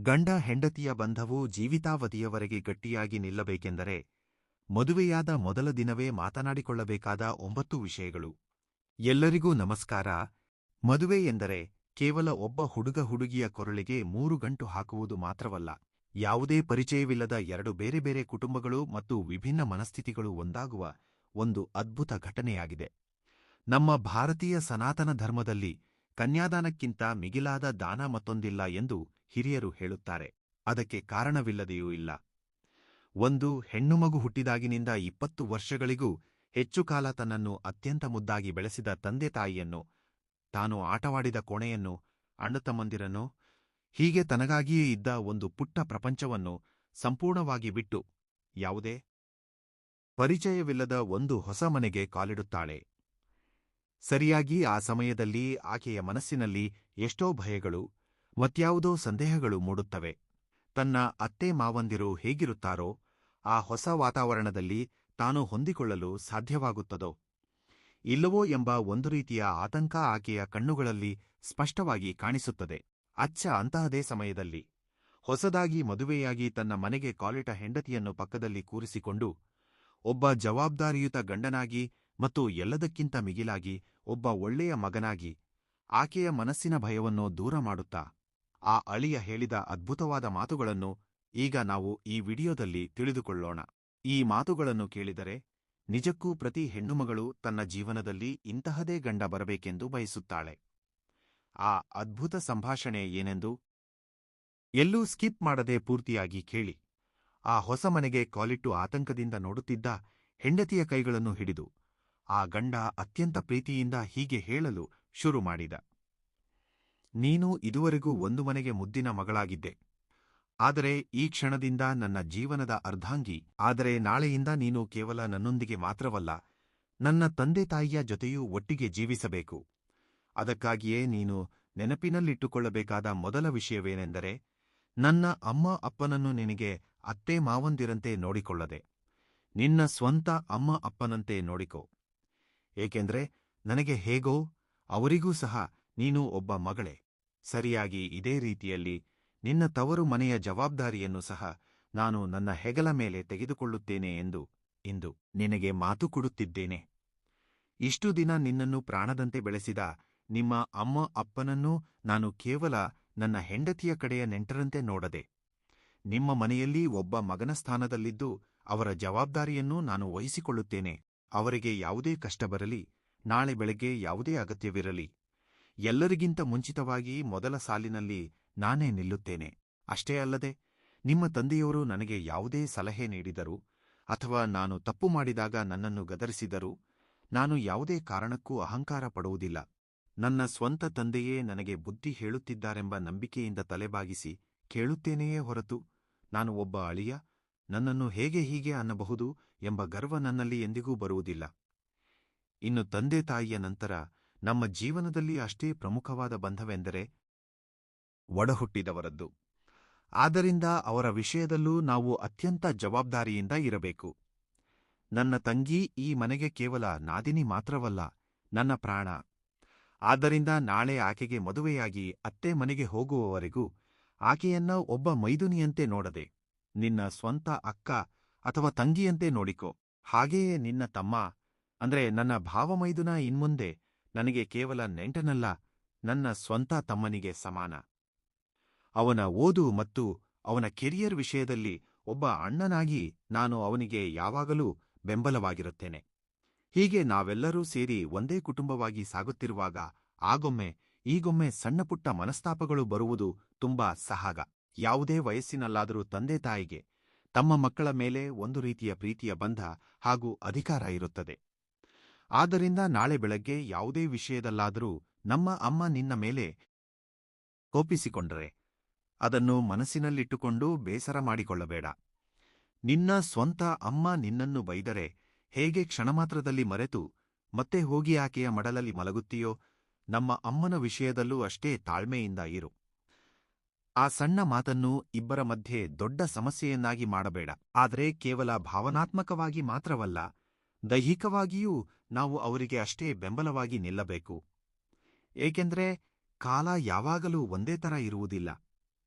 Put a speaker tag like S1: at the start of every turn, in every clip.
S1: ಗಂಡ ಹೆಂಡತಿಯ ಬಂಧವು ಜೀವಿತಾವಧಿಯವರೆಗೆ ಗಟ್ಟಿಯಾಗಿ ನಿಲ್ಲಬೇಕೆಂದರೆ ಮದುವೆಯಾದ ಮೊದಲ ದಿನವೇ ಮಾತನಾಡಿಕೊಳ್ಳಬೇಕಾದ 9 ವಿಷಯಗಳು. ಎಲ್ಲರಿಗೂ ನಮಸ್ಕಾರ. ಮದುವೆ ಎಂದರೆ ಕೇವಲ ಒಬ್ಬ ಹುಡುಗ-ಹುಡುಗಿಯ ಕೊರಳಿಗೆ 3 ಗಂಟು ಹಾಕುವುದು ಮಾತ್ರವಲ್ಲ. ಯಾವುದೇ ಪರಿಚಯವಿಲ್ಲದ 2 ಬೇರೆ ಬೇರೆ ಕುಟುಂಬಗಳು ಮತ್ತು ವಿಭಿನ್ನ ಮನಸ್ಥಿತಿಗಳು ಒಂದಾಗುವ ಒಂದು ಅದ್ಭುತ ಘಟನೆಯಾಗಿದೆ. ನಮ್ಮ ಭಾರತೀಯ ಸನಾತನ ಧರ್ಮದಲ್ಲಿ ಕನ್ಯಾದಾನಕ್ಕಿಂತ ಮಿಗಿಲಾದ ದಾನ ಮತ್ತೊಂದಿಲ್ಲ ಎಂದು ಹಿರಿಯರು ಹೇಳುತ್ತಾರೆ. ಅದಕ್ಕೆ ಕಾರಣವಿಲ್ಲದೆಯೂ ಇಲ್ಲ. ಒಂದು ಹೆಣ್ಣುಮಗು ಹುಟ್ಟಿದಾಗಿನಿಂದ 20 ವರ್ಷಗಳಿಗೂ ಹೆಚ್ಚು ಕಾಲ ತನ್ನನ್ನು ಅತ್ಯಂತ ಮುದ್ದಾಗಿ ಬೆಳೆಸಿದ ತಂದೆ ತಾಯಿಯನ್ನು, ತಾನು ಆಟವಾಡಿದ ಕೋಣೆಯನ್ನು, ಅಣ್ಣತಮ್ಮಂದಿರನ್ನು, ಹೀಗೆ ತನಗಾಗಿಯೇ ಇದ್ದ ಒಂದು ಪುಟ್ಟ ಪ್ರಪಂಚವನ್ನು ಸಂಪೂರ್ಣವಾಗಿ ಬಿಟ್ಟು ಯಾವುದೇ ಪರಿಚಯವಿಲ್ಲದ ಒಂದು ಹೊಸ ಮನೆಗೆ ಕಾಲಿಡುತ್ತಾಳೆ. ಸರಿಯಾಗಿ ಆ ಸಮಯದಲ್ಲಿ ಆಕೆಯ ಮನಸ್ಸಿನಲ್ಲಿ ಎಷ್ಟೋ ಭಯಗಳು, ಮತ್ಯಾವುದೋ ಸಂದೇಹಗಳು ಮೂಡುತ್ತವೆ. ತನ್ನ ಅತ್ತೆ ಮಾವಂದಿರು ಹೇಗಿರುತ್ತಾರೋ ಆ ಹೊಸ ವಾತಾವರಣದಲ್ಲಿ ತಾನು ಹೊಂದಿಕೊಳ್ಳಲು ಸಾಧ್ಯವಾಗುತ್ತದೋ ಇಲ್ಲವೋ ಎಂಬ ಒಂದು ರೀತಿಯ ಆತಂಕ ಆಕೆಯ ಕಣ್ಣುಗಳಲ್ಲಿ ಸ್ಪಷ್ಟವಾಗಿ ಕಾಣಿಸುತ್ತದೆ. ಅಂತಹದೇ ಸಮಯದಲ್ಲಿ ಹೊಸದಾಗಿ ಮದುವೆಯಾಗಿ ತನ್ನ ಮನೆಗೆ ಕಾಲಿಟ್ಟ ಹೆಂಡತಿಯನ್ನು ಪಕ್ಕದಲ್ಲಿ ಕೂರಿಸಿಕೊಂಡು ಒಬ್ಬ ಜವಾಬ್ದಾರಿಯುತ ಗಂಡನಾಗಿ ಮತ್ತು ಎಲ್ಲದಕ್ಕಿಂತ ಮಿಗಿಲಾಗಿ ಒಬ್ಬ ಒಳ್ಳೆಯ ಮಗನಾಗಿ ಆಕೆಯ ಮನಸ್ಸಿನ ಭಯವನ್ನು ದೂರ ಮಾಡುತ್ತಾ ಆ ಅಳಿಯ ಹೇಳಿದ ಅದ್ಭುತವಾದ ಮಾತುಗಳನ್ನು ಈಗ ನಾವು ಈ ವಿಡಿಯೋದಲ್ಲಿ ತಿಳಿದುಕೊಳ್ಳೋಣ. ಈ ಮಾತುಗಳನ್ನು ಕೇಳಿದರೆ ನಿಜಕ್ಕೂ ಪ್ರತಿ ಹೆಣ್ಣುಮಗಳು ತನ್ನ ಜೀವನದಲ್ಲಿ ಇಂತಹದೇ ಗಂಡ ಬರಬೇಕೆಂದು ಬಯಸುತ್ತಾಳೆ. ಆ ಅದ್ಭುತ ಸಂಭಾಷಣೆ ಏನೆಂದು ಎಲ್ಲೂ ಸ್ಕಿಪ್ ಮಾಡದೆ ಪೂರ್ತಿಯಾಗಿ ಕೇಳಿ. ಆ ಹೊಸ ಮನೆಗೆ ಕಾಲಿಟ್ಟು ಆತಂಕದಿಂದ ನೋಡುತ್ತಿದ್ದ ಹೆಂಡತಿಯ ಕೈಗಳನ್ನು ಹಿಡಿದು ಆ ಗಂಡ ಅತ್ಯಂತ ಪ್ರೀತಿಯಿಂದ ಹೀಗೆ ಹೇಳಲು ಶುರು ಮಾಡಿದ. ನೀನು ಇದುವರೆಗೂ ಒಂದು ಮನೆಗೆ ಮುದ್ದಿನ ಮಗಳಾಗಿದ್ದೆ. ಆದರೆ ಈ ಕ್ಷಣದಿಂದ ನನ್ನ ಜೀವನದ ಅರ್ಧಾಂಗಿ. ಆದರೆ ನಾಳೆಯಿಂದ ನೀನು ಕೇವಲ ನನ್ನೊಂದಿಗೆ ಮಾತ್ರವಲ್ಲ, ನನ್ನ ತಂದೆ ತಾಯಿಯ ಜೊತೆಯೂ ಒಟ್ಟಿಗೆ ಜೀವಿಸಬೇಕು. ಅದಕ್ಕಾಗಿಯೇ ನೀನು ನೆನಪಿನಲ್ಲಿಟ್ಟುಕೊಳ್ಳಬೇಕಾದ ಮೊದಲ ವಿಷಯವೇನೆಂದರೆ, ನನ್ನ ಅಮ್ಮ ಅಪ್ಪನನ್ನು ನಿನಗೆ ಅತ್ತೆ ಮಾವಂದಿರಂತೆ ನೋಡಿಕೊಳ್ಳದೆ ನಿನ್ನ ಸ್ವಂತ ಅಮ್ಮ ಅಪ್ಪನಂತೆ ನೋಡಿಕೋ. ಏಕೆಂದ್ರೆ ನನಗೆ ಹೇಗೋ ಅವರಿಗೂ ಸಹ ನೀನು ಒಬ್ಬ ಮಗಳೇ. ಸರಿಯಾಗಿ ಇದೇ ರೀತಿಯಲ್ಲಿ ನಿನ್ನ ತವರು ಮನೆಯ ಜವಾಬ್ದಾರಿಯನ್ನು ಸಹ ನಾನು ನನ್ನ ಹೆಗಲ ಮೇಲೆ ತೆಗೆದುಕೊಳ್ಳುತ್ತೇನೆ ಎಂದು ಇಂದು ನಿನಗೆ ಮಾತು ಕೊಡುತ್ತಿದ್ದೇನೆ. ಇಷ್ಟು ದಿನ ನಿನ್ನನ್ನು ಪ್ರಾಣದಂತೆ ಬೆಳೆಸಿದ ನಿಮ್ಮ ಅಮ್ಮ ಅಪ್ಪನನ್ನೂ ನಾನು ಕೇವಲ ನನ್ನ ಹೆಂಡತಿಯ ಕಡೆಯ ನೆಂಟರಂತೆ ನೋಡದೆ ನಿಮ್ಮ ಮನೆಯಲ್ಲಿ ಒಬ್ಬ ಮಗನ ಸ್ಥಾನದಲ್ಲಿದ್ದು ಅವರ ಜವಾಬ್ದಾರಿಯನ್ನೂ ನಾನು ವಹಿಸಿಕೊಳ್ಳುತ್ತೇನೆ. ಅವರಿಗೆ ಯಾವುದೇ ಕಷ್ಟ ಬರಲಿ, ನಾಳೆ ಬೆಳಗ್ಗೆ ಯಾವುದೇ ಅಗತ್ಯವಿರಲಿ, ಎಲ್ಲರಿಗಿಂತ ಮುಂಚಿತವಾಗಿ ಮೊದಲ ಸಾಲಿನಲ್ಲಿ ನಾನೇ ನಿಲ್ಲುತ್ತೇನೆ. ಅಷ್ಟೇ ಅಲ್ಲದೆ ನಿಮ್ಮ ತಂದೆಯವರು ನನಗೆ ಯಾವುದೇ ಸಲಹೆ ನೀಡಿದರೂ ಅಥವಾ ನಾನು ತಪ್ಪು ಮಾಡಿದಾಗ ನನ್ನನ್ನು ಗದರಿಸಿದರೂ ನಾನು ಯಾವುದೇ ಕಾರಣಕ್ಕೂ ಅಹಂಕಾರ ಪಡುವುದಿಲ್ಲ. ನನ್ನ ಸ್ವಂತ ತಂದೆಯೇ ನನಗೆ ಬುದ್ಧಿ ಹೇಳುತ್ತಿದ್ದಾರೆಂಬ ನಂಬಿಕೆಯಿಂದ ತಲೆಬಾಗಿಸಿ ಕೇಳುತ್ತೇನೆಯೇ ಹೊರತು ನಾನು ಒಬ್ಬ ಅಳಿಯ, ನನ್ನನ್ನು ಹೀಗೆ ಅನ್ನಬಹುದು ಎಂಬ ಗರ್ವ ನನ್ನಲ್ಲಿ ಎಂದಿಗೂ ಬರುವುದಿಲ್ಲ. ಇನ್ನು ತಂದೆ ತಾಯಿಯ ನಂತರ ನಮ್ಮ ಜೀವನದಲ್ಲಿ ಅಷ್ಟೇ ಪ್ರಮುಖವಾದ ಬಂಧವೆಂದರೆ ಒಡಹುಟ್ಟಿದವರದ್ದು. ಆದ್ದರಿಂದ ಅವರ ವಿಷಯದಲ್ಲೂ ನಾವು ಅತ್ಯಂತ ಜವಾಬ್ದಾರಿಯಿಂದ ಇರಬೇಕು. ನನ್ನ ತಂಗಿ ಈ ಮನೆಗೆ ಕೇವಲ ನಾದಿನಿ ಮಾತ್ರವಲ್ಲ, ನನ್ನ ಪ್ರಾಣ. ಆದ್ದರಿಂದ ನಾಳೆ ಆಕೆಗೆ ಮದುವೆಯಾಗಿ ಅತ್ತೆ ಮನೆಗೆ ಹೋಗುವವರೆಗೂ ಆಕೆಯನ್ನ ಒಬ್ಬ ಮೈದುನಿಯಂತೆ ನೋಡದೆ ನಿನ್ನ ಸ್ವಂತ ಅಕ್ಕ ಅಥವಾ ತಂಗಿಯಂತೆ ನೋಡಿಕೋ. ಹಾಗೆಯೇ ನಿನ್ನ ತಮ್ಮ ಅಂದ್ರೆ ನನ್ನ ಭಾವಮೈದುನ ಇನ್ಮುಂದೆ ನನಗೆ ಕೇವಲ ನೆಂಟನಲ್ಲ, ನನ್ನ ಸ್ವಂತ ತಮ್ಮನಿಗೆ ಸಮಾನ. ಅವನ ಓದು ಮತ್ತು ಅವನ ಕೆರಿಯರ್ ವಿಷಯದಲ್ಲಿ ಒಬ್ಬ ಅಣ್ಣನಾಗಿ ನಾನು ಅವನಿಗೆ ಯಾವಾಗಲೂ ಬೆಂಬಲವಾಗಿರುತ್ತೇನೆ. ಹೀಗೆ ನಾವೆಲ್ಲರೂ ಸೇರಿ ಒಂದೇ ಕುಟುಂಬವಾಗಿ ಸಾಗುತ್ತಿರುವಾಗ ಆಗೊಮ್ಮೆ ಈಗೊಮ್ಮೆ ಸಣ್ಣಪುಟ್ಟ ಮನಸ್ತಾಪಗಳು ಬರುವುದು ತುಂಬಾ ಸಹಜ. ಯಾವುದೇ ವಯಸ್ಸಿನಲ್ಲಾದರೂ ತಂದೆ ತಾಯಿಗೆ ತಮ್ಮ ಮಕ್ಕಳ ಮೇಲೆ ಒಂದು ರೀತಿಯ ಪ್ರೀತಿಯ ಬಂಧ ಹಾಗೂ ಅಧಿಕಾರ ಇರುತ್ತದೆ. ಆದ್ದರಿಂದ ನಾಳೆ ಬೆಳಗ್ಗೆ ಯಾವುದೇ ವಿಷಯದಲ್ಲಾದರೂ ನಮ್ಮ ಅಮ್ಮ ನಿನ್ನ ಮೇಲೆ ಕೋಪಿಸಿಕೊಂಡರೆ ಅದನ್ನು ಮನಸ್ಸಿನಲ್ಲಿಟ್ಟುಕೊಂಡು ಬೇಸರ ಮಾಡಿಕೊಳ್ಳಬೇಡ. ನಿನ್ನ ಸ್ವಂತ ಅಮ್ಮ ನಿನ್ನನ್ನು ಬೈದರೆ ಹೇಗೆ ಕ್ಷಣಮಾತ್ರದಲ್ಲಿ ಮರೆತು ಮತ್ತೆ ಹೋಗಿ ಆಕೆಯ ಮಡಲಲ್ಲಿ ಮಲಗುತ್ತೀಯೋ, ನಮ್ಮ ಅಮ್ಮನ ವಿಷಯದಲ್ಲೂ ಅಷ್ಟೇ ತಾಳ್ಮೆಯಿಂದ ಇರು. ಆ ಸಣ್ಣ ಮಾತನ್ನು ಇಬ್ಬರ ಮಧ್ಯೆ ದೊಡ್ಡ ಸಮಸ್ಯೆಯನ್ನಾಗಿ ಮಾಡಬೇಡ. ಆದರೆ ಕೇವಲ ಭಾವನಾತ್ಮಕವಾಗಿ ಮಾತ್ರವಲ್ಲ, ದೈಹಿಕವಾಗಿಯೂ ನಾವು ಅವರಿಗೆ ಅಷ್ಟೇ ಬೆಂಬಲವಾಗಿ ನಿಲ್ಲಬೇಕು. ಏಕೆಂದರೆ ಕಾಲ ಯಾವಾಗಲೂ ಒಂದೇ ಥರ ಇರುವುದಿಲ್ಲ.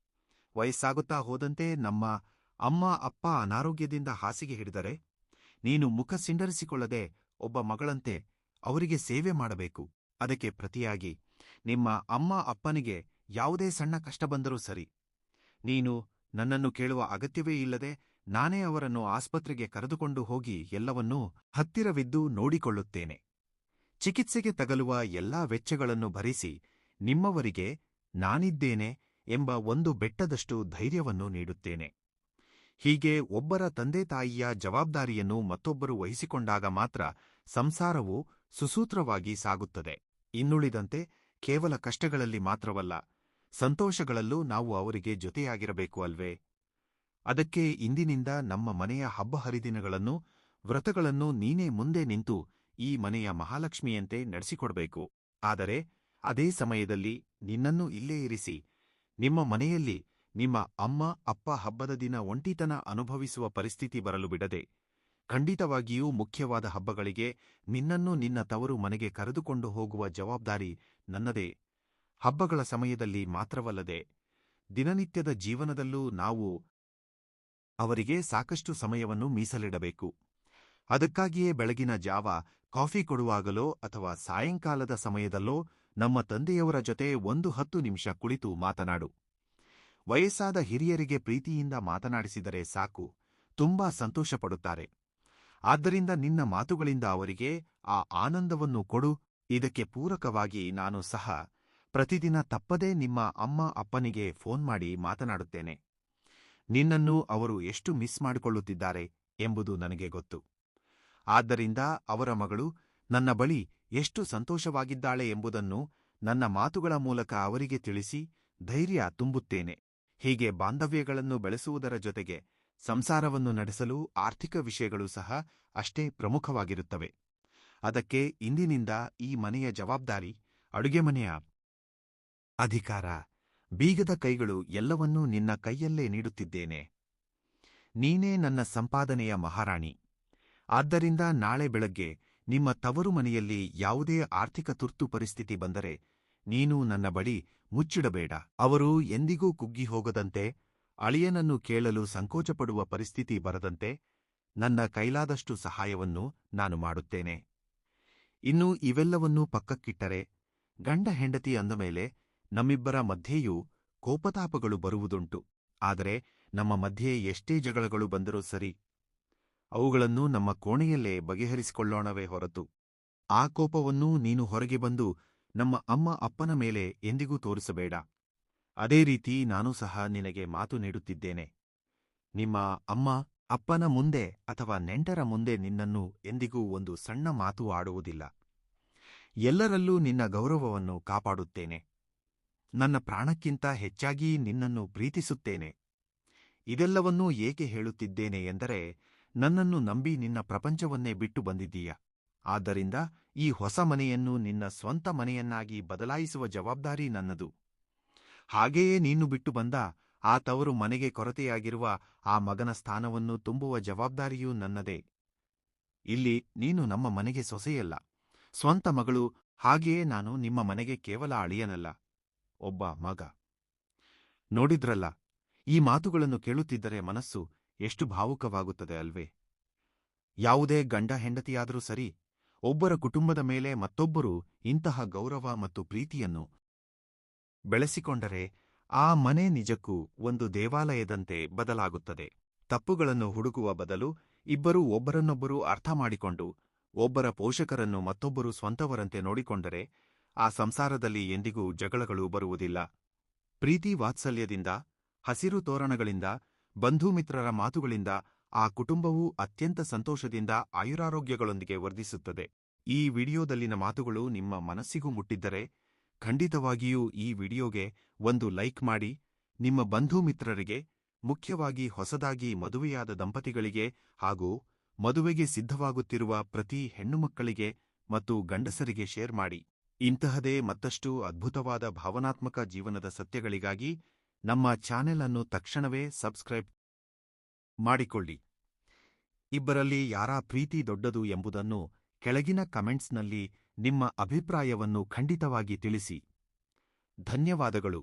S1: ವಯಸ್ಸಾಗುತ್ತಾ ಹೋದಂತೆ ನಮ್ಮ ಅಮ್ಮ ಅಪ್ಪ ಅನಾರೋಗ್ಯದಿಂದ ಹಾಸಿಗೆ ಹಿಡಿದರೆ ನೀನು ಮುಖ ಸಿಂಡರಿಸಿಕೊಳ್ಳದೆ ಒಬ್ಬ ಮಗಳಂತೆ ಅವರಿಗೆ ಸೇವೆ ಮಾಡಬೇಕು. ಅದಕ್ಕೆ ಪ್ರತಿಯಾಗಿ ನಿಮ್ಮ ಅಮ್ಮ ಅಪ್ಪನಿಗೆ ಯಾವುದೇ ಸಣ್ಣ ಕಷ್ಟ ಬಂದರೂ ಸರಿ, ನೀನು ನನ್ನನ್ನು ಕೇಳುವ ಅಗತ್ಯವೇ ಇಲ್ಲದೆ ನಾನೇ ಅವರನ್ನು ಆಸ್ಪತ್ರೆಗೆ ಕರೆದುಕೊಂಡು ಹೋಗಿ ಎಲ್ಲವನ್ನೂ ಹತ್ತಿರವಿದ್ದು ನೋಡಿಕೊಳ್ಳುತ್ತೇನೆ. ಚಿಕಿತ್ಸೆಗೆ ತಗಲುವ ಎಲ್ಲಾ ವೆಚ್ಚಗಳನ್ನು ಭರಿಸಿ ನಿಮ್ಮವರಿಗೆ ನಾನಿದ್ದೇನೆ ಎಂಬ ಒಂದು ಬೆಟ್ಟದಷ್ಟು ಧೈರ್ಯವನ್ನು ನೀಡುತ್ತೇನೆ. ಹೀಗೆ ಒಬ್ಬರ ತಂದೆ ತಾಯಿಯ ಜವಾಬ್ದಾರಿಯನ್ನು ಮತ್ತೊಬ್ಬರು ವಹಿಸಿಕೊಂಡಾಗ ಮಾತ್ರ ಸಂಸಾರವು ಸುಸೂತ್ರವಾಗಿ ಸಾಗುತ್ತದೆ. ಇನ್ನುಳಿದಂತೆ ಕೇವಲ ಕಷ್ಟಗಳಲ್ಲಿ ಮಾತ್ರವಲ್ಲ, ಸಂತೋಷಗಳಲ್ಲೂ ನಾವು ಅವರಿಗೆ ಜೊತೆಯಾಗಿರಬೇಕು ಅಲ್ವೇ? ಅದಕ್ಕೆ ಇಂದಿನಿಂದ ನಮ್ಮ ಮನೆಯ ಹಬ್ಬ ಹರಿದಿನಗಳನ್ನು, ವ್ರತಗಳನ್ನು ನೀನೇ ಮುಂದೆ ನಿಂತು ಈ ಮನೆಯ ಮಹಾಲಕ್ಷ್ಮಿಯಂತೆ ನಡೆಸಿಕೊಡಬೇಕು. ಆದರೆ ಅದೇ ಸಮಯದಲ್ಲಿ ನಿನ್ನನ್ನು ಇಲ್ಲೇ ಇರಿಸಿ ನಿಮ್ಮ ಮನೆಯಲ್ಲಿ ನಿಮ್ಮ ಅಮ್ಮ ಅಪ್ಪ ಹಬ್ಬದ ದಿನ ಒಂಟಿತನ ಅನುಭವಿಸುವ ಪರಿಸ್ಥಿತಿ ಬರಲು ಬಿಡದೆ, ಖಂಡಿತವಾಗಿಯೂ ಮುಖ್ಯವಾದ ಹಬ್ಬಗಳಿಗೆ ನಿನ್ನನ್ನು ನಿನ್ನ ತವರು ಮನೆಗೆ ಕರೆದುಕೊಂಡು ಹೋಗುವ ಜವಾಬ್ದಾರಿ ನನ್ನದೇ. ಹಬ್ಬಗಳ ಸಮಯದಲ್ಲಿ ಮಾತ್ರವಲ್ಲದೆ ದಿನನಿತ್ಯದ ಜೀವನದಲ್ಲೂ ನಾವು ಅವರಿಗೆ ಸಾಕಷ್ಟು ಸಮಯವನ್ನು ಮೀಸಲಿಡಬೇಕು. ಅದಕ್ಕಾಗಿಯೇ ಬೆಳಗಿನ ಜಾವ ಕಾಫಿ ಕೊಡುವಾಗಲೋ ಅಥವಾ ಸಾಯಂಕಾಲದ ಸಮಯದಲ್ಲೋ ನಮ್ಮ ತಂದೆಯವರ ಜೊತೆ 10 ನಿಮಿಷ ಕುಳಿತು ಮಾತನಾಡು. ವಯಸ್ಸಾದ ಹಿರಿಯರಿಗೆ ಪ್ರೀತಿಯಿಂದ ಮಾತನಾಡಿಸಿದರೆ ಸಾಕು, ತುಂಬಾ ಸಂತೋಷಪಡುತ್ತಾರೆ. ಆದ್ದರಿಂದ ನಿನ್ನ ಮಾತುಗಳಿಂದ ಅವರಿಗೆ ಆ ಆನಂದವನ್ನು ಕೊಡು. ಇದಕ್ಕೆ ಪೂರಕವಾಗಿ ನಾನು ಸಹ ಪ್ರತಿದಿನ ತಪ್ಪದೇ ನಿಮ್ಮ ಅಮ್ಮ ಅಪ್ಪನಿಗೆ ಫೋನ್ ಮಾಡಿ ಮಾತನಾಡುತ್ತೇನೆ. ನಿನ್ನನ್ನು ಅವರು ಎಷ್ಟು ಮಿಸ್ ಮಾಡಿಕೊಳ್ಳುತ್ತಿದ್ದಾರೆ ಎಂಬುದು ನನಗೆ ಗೊತ್ತು. ಆದ್ದರಿಂದ ಅವರ ಮಗಳು ನನ್ನ ಬಳಿ ಎಷ್ಟು ಸಂತೋಷವಾಗಿದ್ದಾಳೆ ಎಂಬುದನ್ನು ನನ್ನ ಮಾತುಗಳ ಮೂಲಕ ಅವರಿಗೆ ತಿಳಿಸಿ ಧೈರ್ಯ ತುಂಬುತ್ತೇನೆ. ಹೀಗೆ ಬಾಂಧವ್ಯಗಳನ್ನು ಬೆಳೆಸುವುದರ ಜೊತೆಗೆ ಸಂಸಾರವನ್ನು ನಡೆಸಲು ಆರ್ಥಿಕ ವಿಷಯಗಳು ಸಹ ಅಷ್ಟೇ ಪ್ರಮುಖವಾಗಿರುತ್ತವೆ. ಅದಕ್ಕೆ ಇಂದಿನಿಂದ ಈ ಮನೆಯ ಜವಾಬ್ದಾರಿ, ಅಡುಗೆ ಮನೆಯ ಅಧಿಕಾರ, ಬೀಗದ ಕೈಗಳು ಎಲ್ಲವನ್ನೂ ನಿನ್ನ ಕೈಯಲ್ಲೇ ನೀಡುತ್ತಿದ್ದೇನೆ. ನೀನೇ ನನ್ನ ಸಂಪಾದನೆಯ ಮಹಾರಾಣಿ. ಆದ್ದರಿಂದ ನಾಳೆ ಬೆಳಗ್ಗೆ ನಿಮ್ಮ ತವರು ಮನೆಯಲ್ಲಿ ಯಾವುದೇ ಆರ್ಥಿಕ ತುರ್ತು ಪರಿಸ್ಥಿತಿ ಬಂದರೆ ನೀನು ನನ್ನ ಬಳಿ ಮುಚ್ಚಿಡಬೇಡ. ಅವರು ಎಂದಿಗೂ ಕುಗ್ಗಿ ಹೋಗದಂತೆ, ಅಳಿಯನನ್ನು ಕೇಳಲು ಸಂಕೋಚಪಡುವ ಪರಿಸ್ಥಿತಿ ಬರದಂತೆ ನನ್ನ ಕೈಲಾದಷ್ಟು ಸಹಾಯವನ್ನು ನಾನು ಮಾಡುತ್ತೇನೆ. ಇನ್ನು ಇವೆಲ್ಲವನ್ನೂ ಪಕ್ಕಕ್ಕಿಟ್ಟರೆ, ಗಂಡ ಹೆಂಡತಿ ಅಂದ ಮೇಲೆ ನಮ್ಮಿಬ್ಬರ ಮಧ್ಯೆಯೂ ಕೋಪತಾಪಗಳು ಬರುವುದುಂಟು. ಆದರೆ ನಮ್ಮ ಮಧ್ಯೆ ಎಷ್ಟೇ ಜಗಳಗಳು ಬಂದರೂ ಸರಿ, ಅವುಗಳನ್ನು ನಮ್ಮ ಕೋಣೆಯಲ್ಲೇ ಬಗೆಹರಿಸಿಕೊಳ್ಳೋಣವೇ ಹೊರತು ಆ ಕೋಪವನ್ನು ನೀನು ಹೊರಗೆ ಬಂದು ನಮ್ಮ ಅಮ್ಮ ಅಪ್ಪನ ಮೇಲೆ ಎಂದಿಗೂ ತೋರಿಸಬೇಡ. ಅದೇ ರೀತಿ ನಾನು ಸಹ ನಿನಗೆ ಮಾತು ನೀಡುತ್ತಿದ್ದೇನೆ. ನಿಮ್ಮ ಅಮ್ಮ ಅಪ್ಪನ ಮುಂದೆ ಅಥವಾ ನೆಂಟರ ಮುಂದೆ ನಿನ್ನನ್ನು ಎಂದಿಗೂ ಒಂದು ಸಣ್ಣ ಮಾತು ಆಡುವುದಿಲ್ಲ. ಎಲ್ಲರಲ್ಲೂ ನಿನ್ನ ಗೌರವವನ್ನು ಕಾಪಾಡುತ್ತೇನೆ. ನನ್ನ ಪ್ರಾಣಕ್ಕಿಂತ ಹೆಚ್ಚಾಗಿ ನಿನ್ನನ್ನು ಪ್ರೀತಿಸುತ್ತೇನೆ. ಇದೆಲ್ಲವನ್ನೂ ಏಕೆ ಹೇಳುತ್ತಿದ್ದೇನೆ ಎಂದರೆ, ನನ್ನನ್ನು ನಂಬಿ ನಿನ್ನ ಪ್ರಪಂಚವನ್ನೇ ಬಿಟ್ಟು ಬಂದಿದ್ದೀಯ. ಆದ್ದರಿಂದ ಈ ಹೊಸ ಮನೆಯನ್ನು ನಿನ್ನ ಸ್ವಂತ ಮನೆಯನ್ನಾಗಿ ಬದಲಾಯಿಸುವ ಜವಾಬ್ದಾರಿ ನನ್ನದು. ಹಾಗೆಯೇ ನೀನು ಬಿಟ್ಟು ಬಂದ ಆ ತವರು ಮನೆಗೆ ಕೊರತೆಯಾಗಿರುವ ಆ ಮಗನ ಸ್ಥಾನವನ್ನು ತುಂಬುವ ಜವಾಬ್ದಾರಿಯೂ ನನ್ನದೇ. ಇಲ್ಲಿ ನೀನು ನಮ್ಮ ಮನೆಗೆ ಸೊಸೆಯಲ್ಲ, ಸ್ವಂತ ಮಗಳು. ಹಾಗೆಯೇ ನಾನು ನಿಮ್ಮ ಮನೆಗೆ ಕೇವಲ ಅಳಿಯನಲ್ಲ, ಒಬ್ಬ ಮಗ. ನೋಡಿದ್ರಲ್ಲ, ಈ ಮಾತುಗಳನ್ನು ಕೇಳುತ್ತಿದ್ದರೆ ಮನಸ್ಸು ಎಷ್ಟು ಭಾವುಕವಾಗುತ್ತದೆ ಅಲ್ವೇ? ಯಾವುದೇ ಗಂಡ ಹೆಂಡತಿಯಾದರೂ ಸರಿ, ಒಬ್ಬರ ಕುಟುಂಬದ ಮೇಲೆ ಮತ್ತೊಬ್ಬರು ಇಂತಹ ಗೌರವ ಮತ್ತು ಪ್ರೀತಿಯನ್ನು ಬೆಳೆಸಿಕೊಂಡರೆ ಆ ಮನೆ ನಿಜಕ್ಕೂ ಒಂದು ದೇವಾಲಯದಂತೆ ಬದಲಾಗುತ್ತದೆ. ತಪ್ಪುಗಳನ್ನು ಹುಡುಕುವ ಬದಲು ಇಬ್ಬರೂ ಒಬ್ಬರನ್ನೊಬ್ಬರು ಅರ್ಥ ಮಾಡಿಕೊಂಡು ಒಬ್ಬರ ಪೋಷಕರನ್ನು ಮತ್ತೊಬ್ಬರು ಸ್ವಂತವರಂತೆ ನೋಡಿಕೊಂಡರೆ ಆ ಸಂಸಾರದಲ್ಲಿ ಎಂದಿಗೂ ಜಗಳಗಳು ಬರುವುದಿಲ್ಲ. ಪ್ರೀತಿ ವಾತ್ಸಲ್ಯದಿಂದ, ಹಸಿರು ತೋರಣಗಳಿಂದ, ಬಂಧುಮಿತ್ರರ ಮಾತುಗಳಿಂದ ಆ ಕುಟುಂಬವು ಅತ್ಯಂತ ಸಂತೋಷದಿಂದ ಆಯುರಾರೋಗ್ಯಗಳೊಂದಿಗೆ ವರ್ಧಿಸುತ್ತದೆ. ಈ ವಿಡಿಯೋದಲ್ಲಿನ ಮಾತುಗಳು ನಿಮ್ಮ ಮನಸ್ಸಿಗೂ ಮುಟ್ಟಿದ್ದರೆ ಖಂಡಿತವಾಗಿಯೂ ಈ ವಿಡಿಯೋಗೆ ಒಂದು ಲೈಕ್ ಮಾಡಿ. ನಿಮ್ಮ ಬಂಧು ಮಿತ್ರರಿಗೆ, ಮುಖ್ಯವಾಗಿ ಹೊಸದಾಗಿ ಮದುವೆಯಾದ ದಂಪತಿಗಳಿಗೆ ಹಾಗೂ ಮದುವೆಗೆ ಸಿದ್ಧವಾಗುತ್ತಿರುವ ಪ್ರತಿ ಹೆಣ್ಣುಮಕ್ಕಳಿಗೆ ಮತ್ತು ಗಂಡಸರಿಗೆ ಶೇರ್ ಮಾಡಿ. ಇಂತಹದೇ ಮತ್ತಷ್ಟು ಅದ್ಭುತವಾದ ಭಾವನಾತ್ಮಕ ಜೀವನದ ಸತ್ಯಗಳಿಗಾಗಿ ನಮ್ಮ ಚಾನೆಲ್ ಅನ್ನು ತಕ್ಷಣವೇ ಸಬ್ಸ್ಕ್ರೈಬ್ ಮಾಡಿಕೊಳ್ಳಿ. ಇಬ್ಬರಲ್ಲಿ ಯಾರ ಪ್ರೀತಿ ದೊಡ್ಡದು ಎಂಬುದನ್ನು ಕೆಳಗಿನ ಕಮೆಂಟ್ಸ್ನಲ್ಲಿ ನಿಮ್ಮ ಅಭಿಪ್ರಾಯವನ್ನು ಖಂಡಿತವಾಗಿ ತಿಳಿಸಿ. ಧನ್ಯವಾದಗಳು.